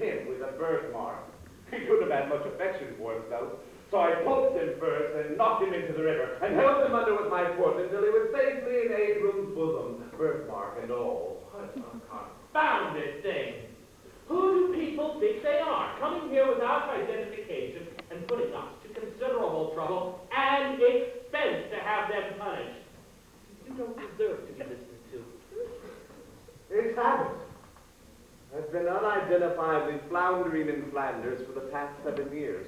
him with a birthmark. He couldn't have had much affection for himself. So I poked him first and knocked him into the river and held him under with my foot until he was safely in Abram's bosom, birthmark and all. What a confounded thing. Who do people think they are, coming here without identification and putting us to considerable trouble and expense to have them punished? You don't deserve to be listened to. It's habit. Has been unidentifiably floundering in Flanders for the past 7 years,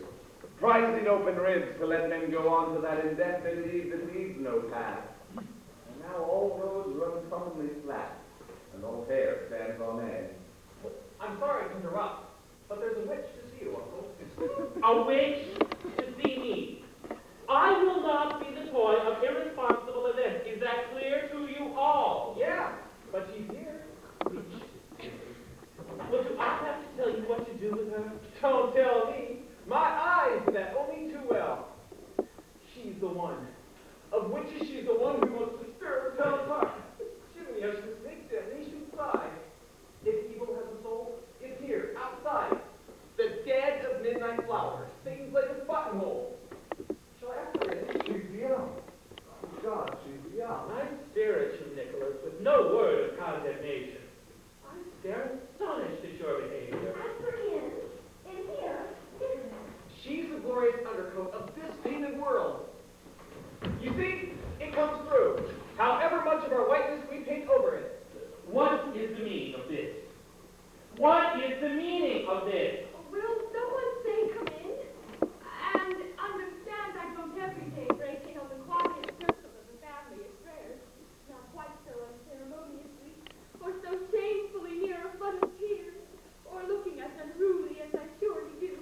prizing open ribs to let men go on to that indefinite leave that leads no path. And now all roads run commonly flat, and all hair stands on end. I'm sorry to interrupt, but there's a witch to see you, Uncle. A witch to see me. I will not be the toy of irresponsible events. Is that clear to you all? Yeah, but she's here. Well, do I have to tell you what to do with her? Don't tell me. My eyes do that only too well. She's the one. Of witches, she's the one who wants to stir her town apart. Jimmy, how she sneaks in, nation side. If evil has a soul, it's here, outside. The dead of midnight flowers. Things like a buttonhole. Shall I ask her in? She's young. God, she's young. I stare at you, Nicholas, with no word of condemnation. I stare astonished at your behavior. Ask her in here. She's the glorious undercoat of this painted world. You see, it comes through. However much of our whiteness we paint over it. What is the meaning of this? What is the meaning of this? Will someone say come in? And understand I don't every day break in on the quiet circle of the family at prayers, not quite so unceremoniously, or so shamefully near a flood of tears, or looking as unruly as I surely do.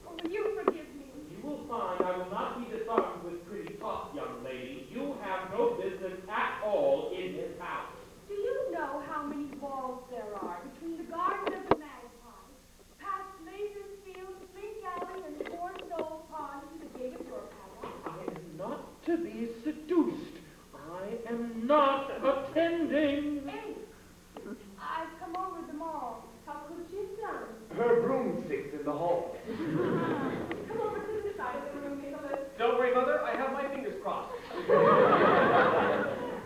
Oh, will you forgive me? You will find I will not be disarmed with pretty talk, young lady. You have no business at all in this house. Do you know how many walls there are between the Garden of the Magpie, past Laser's Field, Flint Alley, and Four Soul Pond to the gate of your palace? I am not to be seduced. I am not attending. Hey, I've come over them all. How could you have done? Her broomstick's in the hall. Come over to the side of the room, Nicholas. Don't worry, Mother. I have my fingers crossed.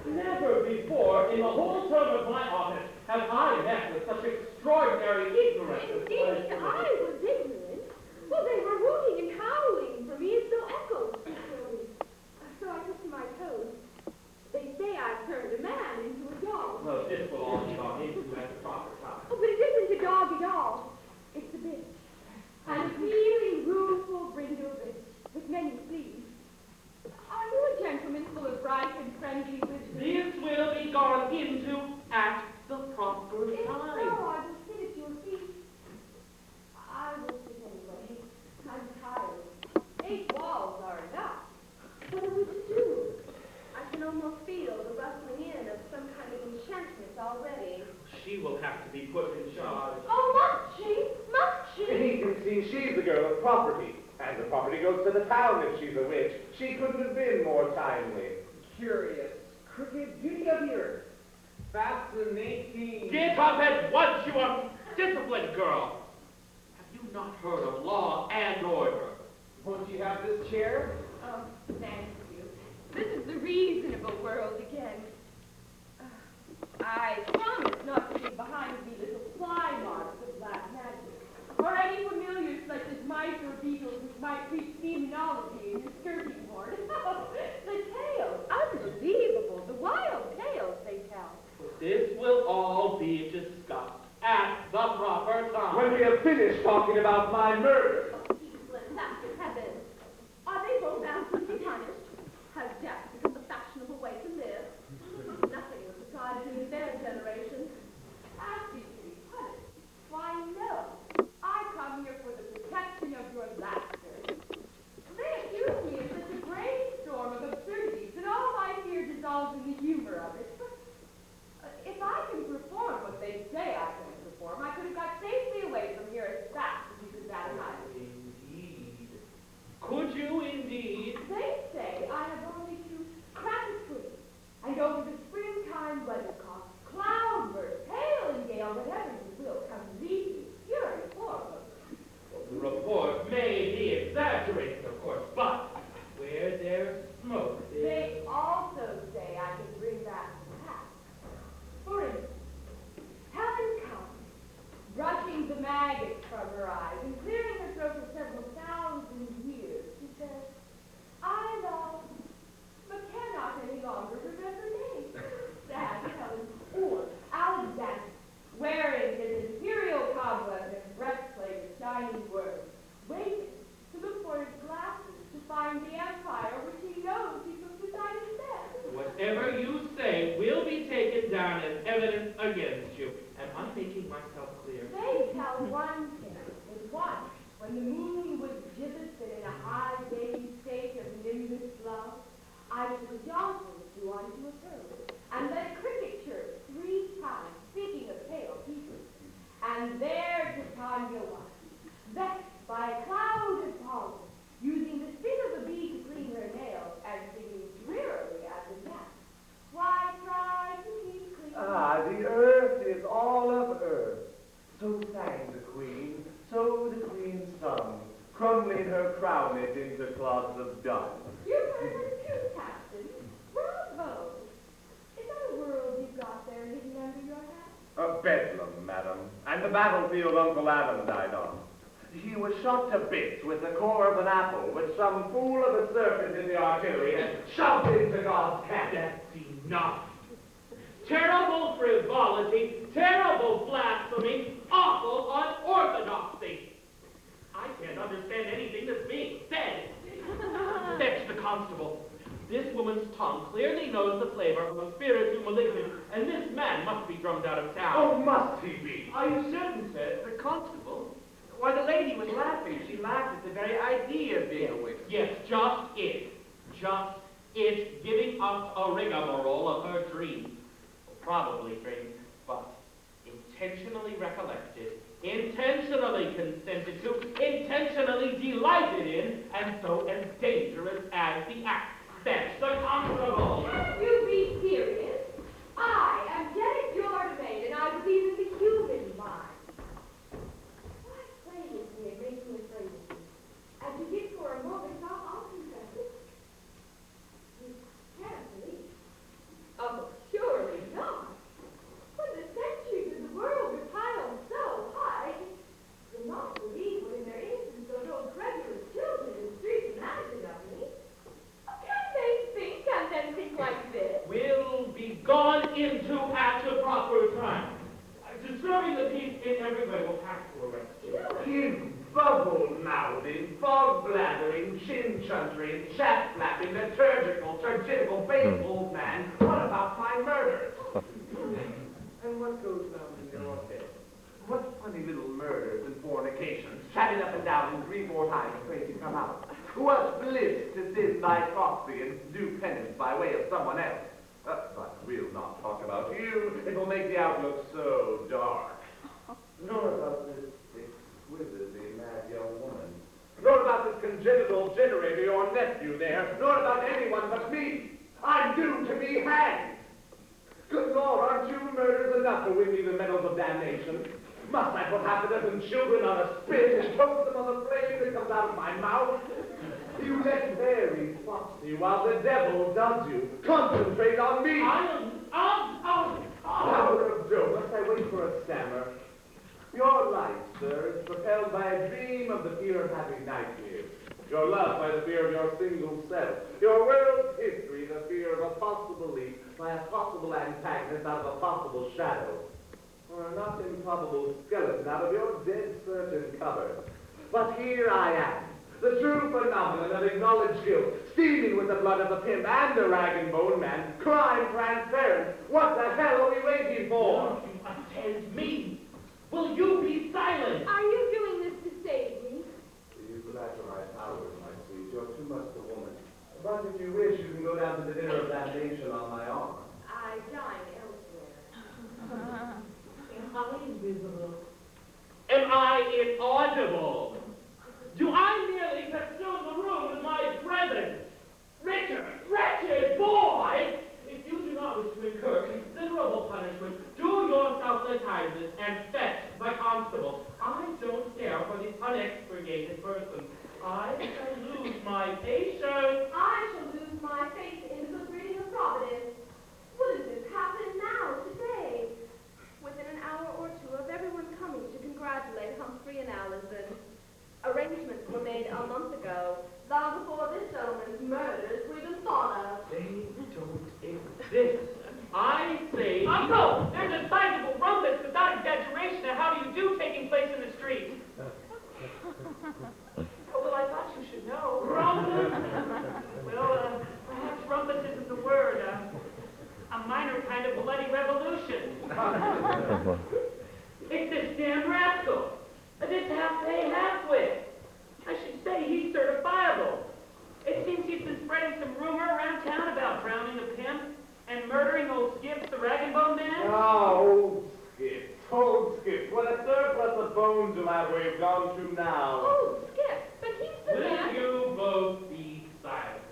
Never before in the whole term of my office have I met with such extraordinary ignorance. Indeed, I was ignorant. Well, they were hooting and howling for me as though echoes were me. So I took to my toes. They say I've turned a man into a dog. Well, this will all be gone into at the proper time. Oh, but it isn't a dog at all. It's a bitch. And a really rueful brindle bitch with many fleas. Are you a gentleman full of bright and friendly wisdom? This will be gone into at the proper If so, time. I will sit at your feet. I will sit anyway. I'm tired. 8 walls are enough. What are we to do? I can almost feel the rustling in of some kind of enchantment already. She will have to be put in charge. Oh, must she? Must she? He can see she's the girl of property, and the property goes to the town if she's a witch. She couldn't have been more timely. Curious, crooked beauty of the earth. Fascinating. Get up at once, you undisciplined girl. Have you not heard of law and order? Won't you have this chair? Oh, thank you. This is the reasonable world again. I promise not to leave behind me little fly marks of black magic, or any familiars such as mice or beetles which might preach demonology in your skirting board. The tales, unbelievable, the wild tales they tell. This will all be discussed at the proper time. When we have finished talking about my murder. Oh, Evelyn, after heaven, are they both bound to be punished? Has death become the fashionable way to live? Nothing was decided in their generation. Ask you to be punished. Why, no. I come here for the protection of your laughter. They accuse me of such a brainstorm of absurdities that all my fear dissolves in the humor of it. If I can perform what they say I can perform, I could have got safely away from here as fast as you could bat an eye. maggots from her eyes, and clearing her throat for several thousand years, she says, I love, but cannot any longer remember names. Sad Helen or Alexander, wearing his imperial cobweb and breastplate of shining words, waiting to look for his glasses to find the empire which he knows he took beside his bed. Whatever you say will be taken down as evidence against you. Am I making myself clear? They tell one tale that once, when the moon was gibbous and in a high baby state of nimbus love, I took a donkey flew onto a bird, and led a cricket chirp 3 times, speaking of pale people. And there Titania was, vexed by a cloud of pollen, using the sting of a bee to clean her nails, and singing drearily as a gnat. Why try to keep clean? Ah, the earth is all of earth. So sang the queen, so the queen sung, crumbling her crownet into clods of dung. You heard her too, Captain. Bravo! Is that a world you've got there hidden under your hat? A bedlam, madam, and the battlefield Uncle Adam died on. He was shot to bits with the core of an apple, which some fool of a serpent in the artillery had shoved into God's camp. That's enough. Terrible frivolity, terrible blasphemy, awful unorthodoxy. I can't understand anything that's being said. Fetch the constable. This woman's tongue clearly knows the flavor of a spiritu malignant, and this man must be drummed out of town. Oh, must he be? Are you certain, sir? The constable? Why, the lady was laughing. She laughed at the very idea of being a witch. Yes, just it. Just it. Giving us a rigmarole of her dreams. Probably dreams, but intentionally recollected, intentionally consented to, intentionally delighted in, and so as dangerous as the act. Fetch the constable. Can you be serious? I am Janet Jordan, and I believe in the human mind. Why play with me and make me afraid of you? As you did for a moment, I'll confess it. You can't believe. Oh, surely not. When the centuries of the world are piled so high, you'll not believe what in their instance those old credulous children in the streets imagine of me. Can they think and then think like this? Will be gone into at the proper time. Disturbing the peace in every way will have to arrest you. You bubble-mouthing, fog-blathering, chin-chuntering, shaft-flapping, liturgical, surgical, base old man. What about my murders? And what goes on in your head? What funny little murders and fornications, chatting up and down in 3-4 times afraid to come out? What bliss to sin thy proxy and do penance by way of someone else? But we'll not talk about you. It will make the outlook so dark. Nor about this exquisitely mad young woman. Nor about this congenital generator, your nephew there. Nor about anyone but me. I'm doomed to be hanged. Good Lord, aren't you murders enough to win me the medals of damnation? Must I put half a dozen children on a spit and toast them on the flame that comes out of my mouth? You let Mary fox you while the devil does you. Concentrate on me. Power of Jove, must I wait for a stammer? Your life, sir, is propelled by a dream of the fear of having nightmares. Your love by the fear of your single self. Your world's history, the fear of a possible leap by a possible antagonist out of a possible shadow. Or a not improbable skeleton out of your dead certain cupboard. But here I am, the true phenomenon of acknowledged guilt, steaming with the blood of the pimp and the rag and bone man, crime transparent. What the hell are we waiting for? Won't you attend me? Will you be silent? Are you doing this to save me? You flatter my powers, my sweet. You're too much the woman. But if you wish, you can go down to the dinner of damnation on my arm. I dine elsewhere. Am I invisible? Am I inaudible? Do I merely consume the room with my presence? Richard, wretched boy! If you do not wish to incur considerable punishment, do yourself the kindness and fetch my constable. I don't care for this unexpurgated person. I shall lose my patience. I shall lose my faith in the good reading of Providence. Wouldn't this happen now, today? Within an hour or two of everyone coming to congratulate Humphrey and Allison. Arrangements were made a month ago, long before this gentleman's murders were even thought of. They don't exist. I say, Uncle, there's a sizable rumpus without exaggeration of how do you do taking place in the street. Oh, well, I thought you should know. Rumpus? Well, perhaps rumpus isn't the word. A minor kind of bloody revolution. It's this damn rascal. This half-pay half-wit. I should say he's certifiable. It seems he's been spreading some rumor around town about drowning a pimp and murdering old Skips, the rag and bone man. Oh, old Skip. What a surplus of bones will have we've gone through now. Oh, Skip, but he's the Will man. you both be silent?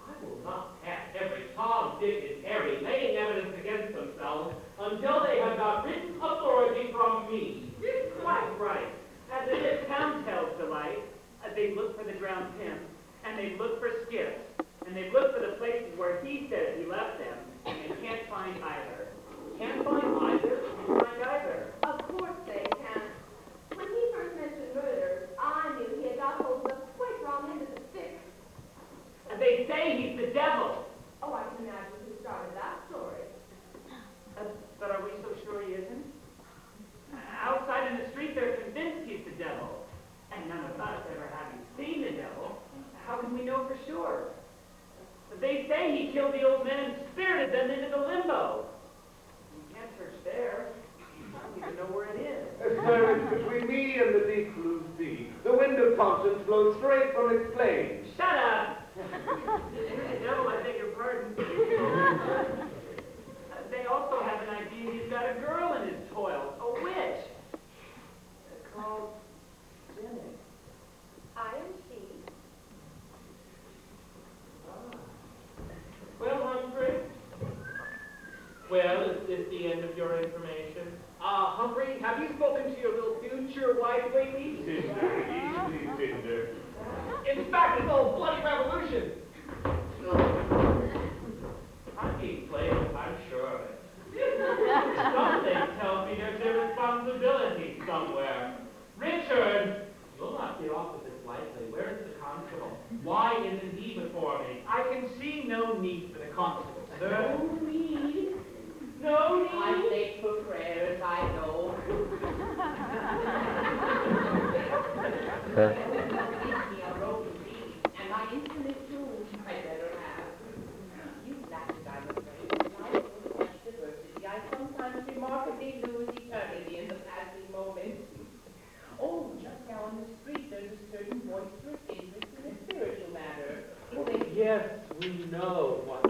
I will not have every Tom, Dick, and Harry laying evidence against themselves until they have got written authority from me. Quite right. As in this town tells Delight, they look for the drowned pimp, and they look for Skips, and they look for the places where he says he left them, and they can't find either. Can't find either? Can't find either. Of course they can. When he first mentioned murders, I knew he had got hold of the quite wrong end of the stick. And they say he's the devil. Oh, I can imagine who started that story. But are we so sure he isn't? Outside in the street, they're convinced he's the devil. And none of us ever having seen the devil, how can we know for sure? But they say he killed the old men and spirited them into the limbo. We can't search there. I don't even know where it is. Sir, it's between me and the deep blue sea. The wind of conscience flows straight from its plains. Shut up! The devil, I beg your pardon. They also have an idea he's got a girl in his toils, a witch. Called Janet. I am she. Well, Humphrey? Well, is this the end of your information? Humphrey, have you spoken to your little future wife lately? Cinder, easy, Cinder. In fact, it's all bloody revolution. I'm being played with, I'm sure of it. Something tells me there's irresponsibility somewhere. Richard! You'll not get off with this lightly. Where is the constable? Why isn't he before me? I can see no need for the constable, sir. No need. No need. I'm late for prayers, I know. Me a broken reed, and my instrument too, I better have. You lack it, I'm afraid. Without so much diversity, I sometimes remarkably lose eternity in the passing moments. Oh, just now in the street, there's a certain boisterous interest in a spiritual matter. Oh, they Yes, we know what